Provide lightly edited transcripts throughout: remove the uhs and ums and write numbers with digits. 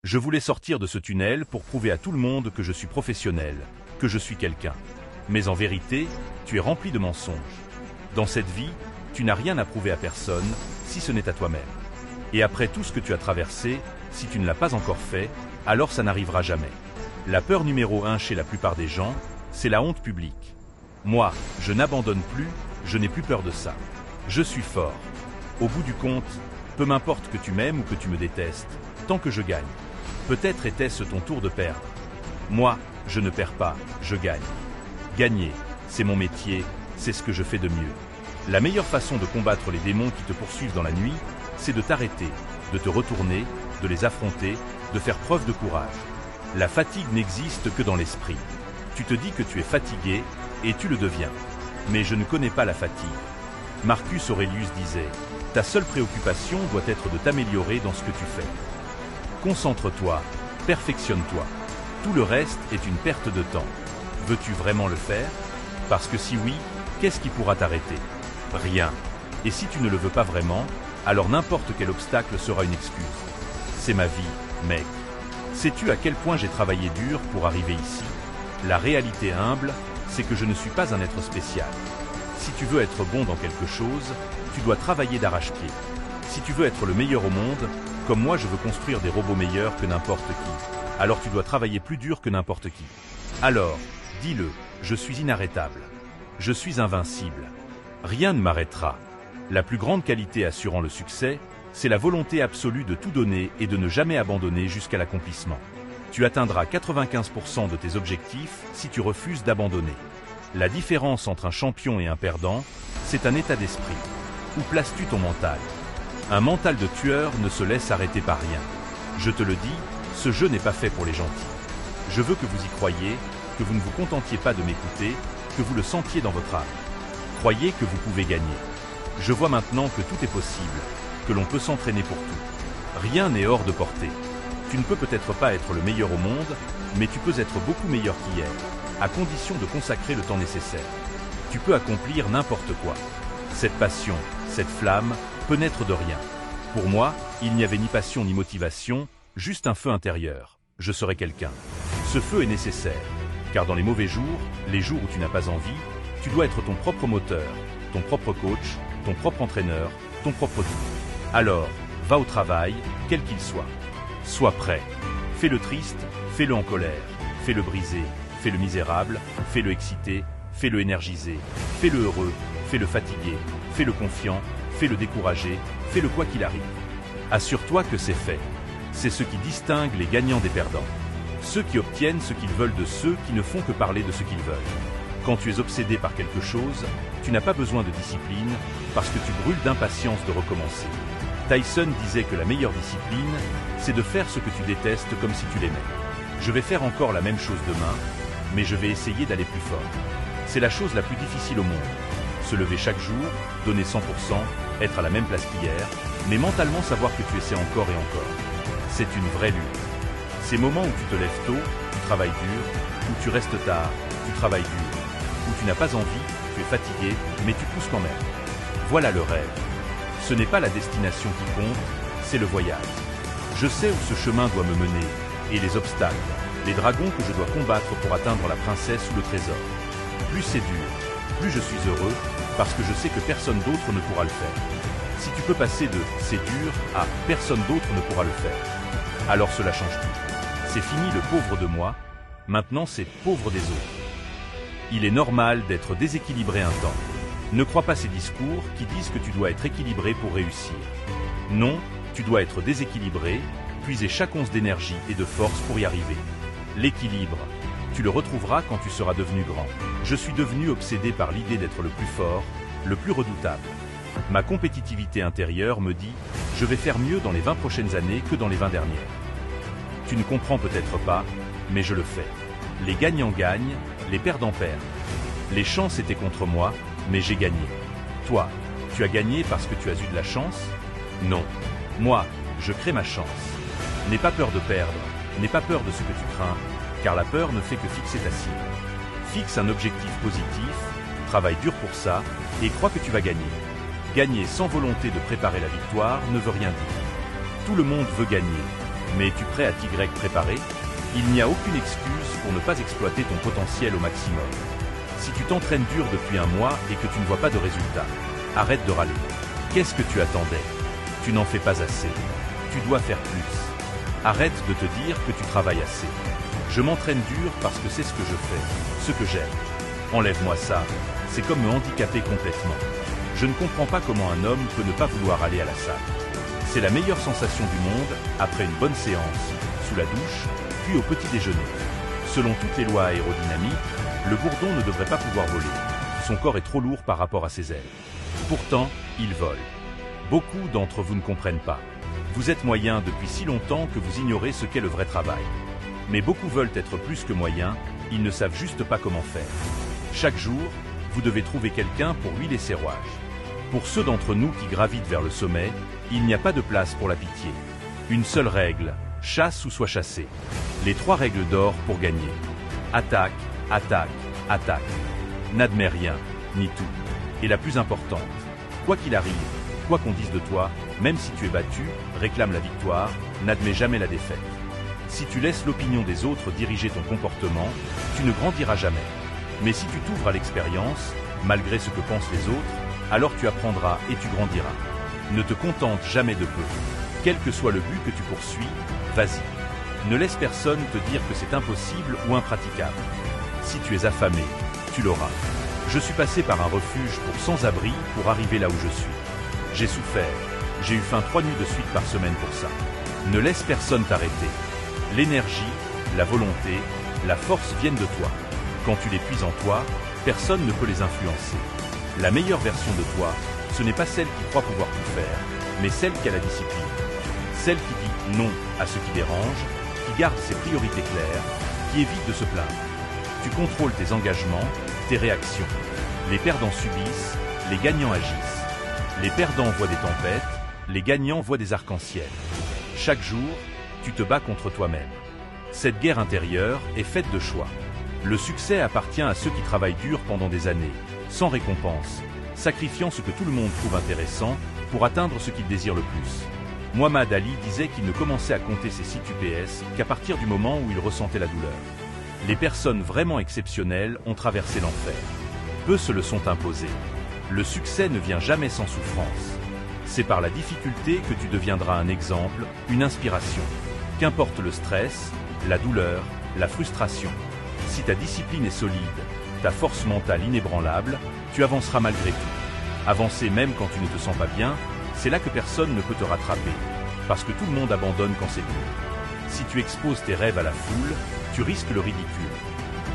Je voulais sortir de ce tunnel pour prouver à tout le monde que je suis professionnel, que je suis quelqu'un. Mais en vérité, tu es rempli de mensonges. Dans cette vie, tu n'as rien à prouver à personne, si ce n'est à toi-même. Et après tout ce que tu as traversé, si tu ne l'as pas encore fait, alors ça n'arrivera jamais. La peur numéro 1 chez la plupart des gens, c'est la honte publique. Moi, je n'abandonne plus, je n'ai plus peur de ça. Je suis fort. Au bout du compte, peu m'importe que tu m'aimes ou que tu me détestes, tant que je gagne. Peut-être était-ce ton tour de perdre. Moi, je ne perds pas, je gagne. Gagner, c'est mon métier, c'est ce que je fais de mieux. La meilleure façon de combattre les démons qui te poursuivent dans la nuit, c'est de t'arrêter, de te retourner, de les affronter, de faire preuve de courage. La fatigue n'existe que dans l'esprit. Tu te dis que tu es fatigué, et tu le deviens. Mais je ne connais pas la fatigue. Marcus Aurelius disait, ta seule préoccupation doit être de t'améliorer dans ce que tu fais. Concentre-toi, perfectionne-toi. Tout le reste est une perte de temps. Veux-tu vraiment le faire? Parce que si oui, qu'est-ce qui pourra t'arrêter? Rien. Et si tu ne le veux pas vraiment, alors n'importe quel obstacle sera une excuse. C'est ma vie, mec. Sais-tu à quel point j'ai travaillé dur pour arriver ici? La réalité humble, c'est que je ne suis pas un être spécial. Si tu veux être bon dans quelque chose, tu dois travailler d'arrache-pied. Si tu veux être le meilleur au monde, comme moi je veux construire des robots meilleurs que n'importe qui, alors tu dois travailler plus dur que n'importe qui. Alors, dis-le, je suis inarrêtable. Je suis invincible. Rien ne m'arrêtera. La plus grande qualité assurant le succès, c'est la volonté absolue de tout donner et de ne jamais abandonner jusqu'à l'accomplissement. Tu atteindras 95% de tes objectifs si tu refuses d'abandonner. La différence entre un champion et un perdant, c'est un état d'esprit. Où places-tu ton mental? Un mental de tueur ne se laisse arrêter par rien. Je te le dis, ce jeu n'est pas fait pour les gentils. Je veux que vous y croyiez, que vous ne vous contentiez pas de m'écouter, que vous le sentiez dans votre âme. Croyez que vous pouvez gagner. Je vois maintenant que tout est possible, que l'on peut s'entraîner pour tout. Rien n'est hors de portée. Tu ne peux peut-être pas être le meilleur au monde, mais tu peux être beaucoup meilleur qu'hier, à condition de consacrer le temps nécessaire. Tu peux accomplir n'importe quoi. Cette passion, cette flamme, peut naître de rien. Pour moi, il n'y avait ni passion ni motivation, juste un feu intérieur. Je serai quelqu'un. Ce feu est nécessaire, car dans les mauvais jours, les jours où tu n'as pas envie, tu dois être ton propre moteur, ton propre coach, ton propre entraîneur, ton propre tout. Alors, va au travail, quel qu'il soit. Sois prêt. Fais-le triste, fais-le en colère, fais-le brisé, fais-le misérable, fais-le excité, fais-le énergisé, fais-le heureux, fais-le fatigué, fais-le confiant, fais-le découragé, fais-le quoi qu'il arrive. Assure-toi que c'est fait. C'est ce qui distingue les gagnants des perdants. Ceux qui obtiennent ce qu'ils veulent de ceux qui ne font que parler de ce qu'ils veulent. Quand tu es obsédé par quelque chose, tu n'as pas besoin de discipline, parce que tu brûles d'impatience de recommencer. Tyson disait que la meilleure discipline, c'est de faire ce que tu détestes comme si tu l'aimais. Je vais faire encore la même chose demain, mais je vais essayer d'aller plus fort. C'est la chose la plus difficile au monde. Se lever chaque jour, donner 100%, être à la même place qu'hier, mais mentalement savoir que tu essaies encore et encore. C'est une vraie lutte. Ces moments où tu te lèves tôt, tu travailles dur, où tu restes tard, tu travailles dur, où tu n'as pas envie, tu es fatigué, mais tu pousses quand même. Voilà le rêve. Ce n'est pas la destination qui compte, c'est le voyage. Je sais où ce chemin doit me mener, et les obstacles, les dragons que je dois combattre pour atteindre la princesse ou le trésor. Plus c'est dur, plus je suis heureux, parce que je sais que personne d'autre ne pourra le faire. Si tu peux passer de « c'est dur » à « personne d'autre ne pourra le faire », alors cela change tout. C'est fini le pauvre de moi, maintenant c'est pauvre des autres. Il est normal d'être déséquilibré un temps. Ne crois pas ces discours qui disent que tu dois être équilibré pour réussir. Non, tu dois être déséquilibré, puiser chaque once d'énergie et de force pour y arriver. L'équilibre, tu le retrouveras quand tu seras devenu grand. Je suis devenu obsédé par l'idée d'être le plus fort, le plus redoutable. Ma compétitivité intérieure me dit « je vais faire mieux dans les 20 prochaines années que dans les 20 dernières ». Tu ne comprends peut-être pas, mais je le fais. Les gagnants gagnent, les perdants perdent. Les chances étaient contre moi, mais j'ai gagné. Toi, tu as gagné parce que tu as eu de la chance? Non. Moi, je crée ma chance. N'aie pas peur de perdre, n'aie pas peur de ce que tu crains, car la peur ne fait que fixer ta cible. Fixe un objectif positif, travaille dur pour ça, et crois que tu vas gagner. Gagner sans volonté de préparer la victoire ne veut rien dire. Tout le monde veut gagner, Mais es-tu prêt à t'y préparer? Il n'y a aucune excuse pour ne pas exploiter ton potentiel au maximum. Si tu t'entraînes dur depuis un mois et que tu ne vois pas de résultat, arrête de râler. Qu'est-ce que tu attendais? Tu n'en fais pas assez. Tu dois faire plus. Arrête de te dire que tu travailles assez. Je m'entraîne dur parce que c'est ce que je fais, ce que j'aime. Enlève-moi ça, c'est comme me handicaper complètement. Je ne comprends pas comment un homme peut ne pas vouloir aller à la salle. C'est la meilleure sensation du monde après une bonne séance, sous la douche, puis au petit déjeuner. Selon toutes les lois aérodynamiques, le bourdon ne devrait pas pouvoir voler. Son corps est trop lourd par rapport à ses ailes. Pourtant, il vole. Beaucoup d'entre vous ne comprennent pas. Vous êtes moyen depuis si longtemps que vous ignorez ce qu'est le vrai travail. Mais beaucoup veulent être plus que moyens, ils ne savent juste pas comment faire. Chaque jour, vous devez trouver quelqu'un pour huiler ses rouages. Pour ceux d'entre nous qui gravitent vers le sommet, il n'y a pas de place pour la pitié. Une seule règle, chasse ou sois chassé. Les 3 règles d'or pour gagner. Attaque, attaque, attaque. N'admets rien, ni tout. Et la plus importante, quoi qu'il arrive, quoi qu'on dise de toi, même si tu es battu, réclame la victoire, n'admets jamais la défaite. Si tu laisses l'opinion des autres diriger ton comportement, tu ne grandiras jamais. Mais si tu t'ouvres à l'expérience, malgré ce que pensent les autres, alors tu apprendras et tu grandiras. Ne te contente jamais de peu. Quel que soit le but que tu poursuis, vas-y. Ne laisse personne te dire que c'est impossible ou impraticable. Si tu es affamé, tu l'auras. Je suis passé par un refuge pour sans-abri pour arriver là où je suis. J'ai souffert. J'ai eu faim 3 nuits de suite par semaine pour ça. Ne laisse personne t'arrêter. L'énergie, la volonté, la force viennent de toi. Quand tu les puises en toi, personne ne peut les influencer. La meilleure version de toi, ce n'est pas celle qui croit pouvoir tout faire, mais celle qui a la discipline. Celle qui dit non à ce qui dérange, qui garde ses priorités claires, qui évite de se plaindre. Tu contrôles tes engagements, tes réactions. Les perdants subissent, les gagnants agissent. Les perdants voient des tempêtes, les gagnants voient des arcs-en-ciel. Chaque jour, tu te bats contre toi-même. Cette guerre intérieure est faite de choix. Le succès appartient à ceux qui travaillent dur pendant des années, sans récompense, sacrifiant ce que tout le monde trouve intéressant pour atteindre ce qu'ils désirent le plus. Muhammad Ali disait qu'il ne commençait à compter ses sites UPS qu'à partir du moment où il ressentait la douleur. Les personnes vraiment exceptionnelles ont traversé l'enfer. Peu se le sont imposés. Le succès ne vient jamais sans souffrance. C'est par la difficulté que tu deviendras un exemple, une inspiration. Qu'importe le stress, la douleur, la frustration. Si ta discipline est solide, ta force mentale inébranlable, tu avanceras malgré tout. Avancer même quand tu ne te sens pas bien, c'est là que personne ne peut te rattraper. Parce que tout le monde abandonne quand c'est dur. Si tu exposes tes rêves à la foule, tu risques le ridicule.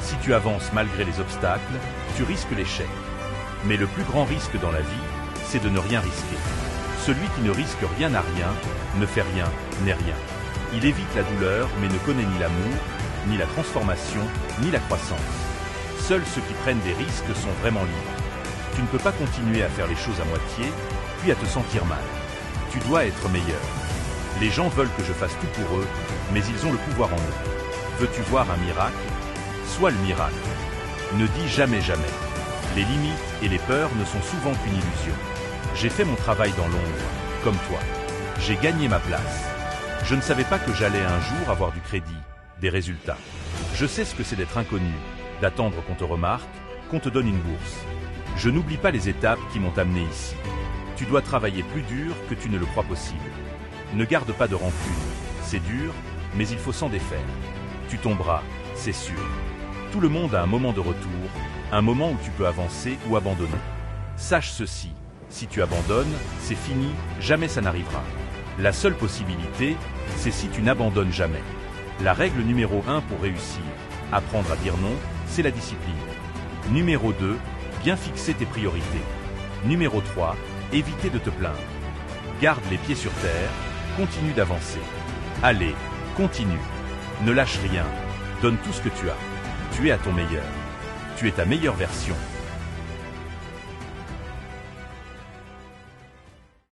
Si tu avances malgré les obstacles, tu risques l'échec. Mais le plus grand risque dans la vie, c'est de ne rien risquer. Celui qui ne risque rien n'a rien, ne fait rien, n'est rien. Il évite la douleur mais ne connaît ni l'amour, ni la transformation, ni la croissance. Seuls ceux qui prennent des risques sont vraiment libres. Tu ne peux pas continuer à faire les choses à moitié, puis à te sentir mal. Tu dois être meilleur. Les gens veulent que je fasse tout pour eux, mais ils ont le pouvoir en eux. Veux-tu voir un miracle? Sois le miracle. Ne dis jamais jamais. Les limites et les peurs ne sont souvent qu'une illusion. J'ai fait mon travail dans l'ombre, comme toi. J'ai gagné ma place. Je ne savais pas que j'allais un jour avoir du crédit, des résultats. Je sais ce que c'est d'être inconnu, d'attendre qu'on te remarque, qu'on te donne une bourse. Je n'oublie pas les étapes qui m'ont amené ici. Tu dois travailler plus dur que tu ne le crois possible. Ne garde pas de rancune. C'est dur, mais il faut s'en défaire. Tu tomberas, c'est sûr. Tout le monde a un moment de retour, un moment où tu peux avancer ou abandonner. Sache ceci, si tu abandonnes, c'est fini, jamais ça n'arrivera. La seule possibilité, c'est si tu n'abandonnes jamais. La règle numéro 1 pour réussir, apprendre à dire non, c'est la discipline. Numéro 2, bien fixer tes priorités. Numéro 3, éviter de te plaindre. Garde les pieds sur terre, continue d'avancer. Allez, continue. Ne lâche rien, donne tout ce que tu as. Tu es à ton meilleur. Tu es ta meilleure version.